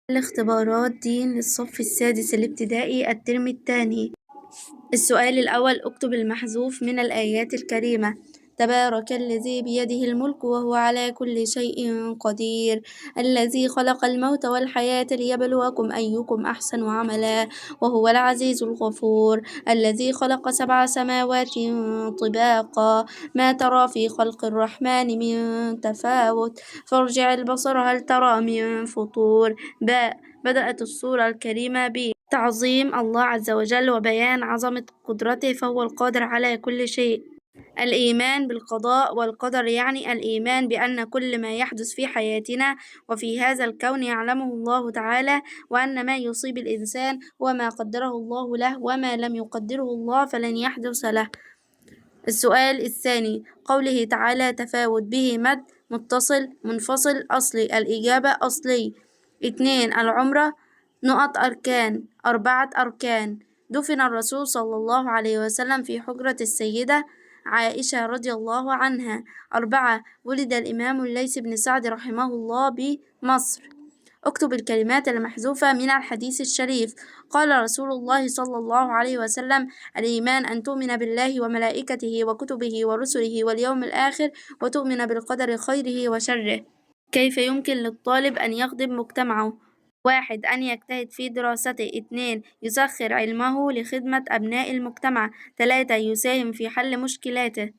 الاختبارات دين للصف السادس الابتدائي الترم الثاني. السؤال الأول: اكتب المحذوف من الآيات الكريمة. تبارك الذي بيده الملك وهو على كل شيء قدير، الذي خلق الموت والحياة ليبلوكم أيكم أحسن عملا، وهو العزيز الغفور، الذي خلق 7 سماوات طباقا، ما ترى في خلق الرحمن من تفاوت، فارجع البصر هل ترى من فطور. بدأت السورة الكريمة تعظيم الله عز وجل وبيان عظمة قدرته، فهو القادر على كل شيء. الإيمان بالقضاء والقدر يعني الإيمان بأن كل ما يحدث في حياتنا وفي هذا الكون يعلمه الله تعالى، وأن ما يصيب الإنسان وما قدره الله له، وما لم يقدره الله فلن يحدث له. السؤال الثاني: قوله تعالى تفاوت به مد متصل منفصل أصلي. الإجابة أصلي. 2. العمرة أركان 4 أركان. دفن الرسول صلى الله عليه وسلم في حجرة السيدة عائشة رضي الله عنها. 4. ولد الإمام الليث بن سعد رحمه الله بمصر. اكتب الكلمات المحذوفة من الحديث الشريف. قال رسول الله صلى الله عليه وسلم: الإيمان أن تؤمن بالله وملائكته وكتبه ورسله واليوم الآخر، وتؤمن بالقدر خيره وشره. كيف يمكن للطالب أن يخدم مجتمعه؟ 1. أن يجتهد في دراسته. 2. يسخر علمه لخدمة أبناء المجتمع. 3. يساهم في حل مشكلاته.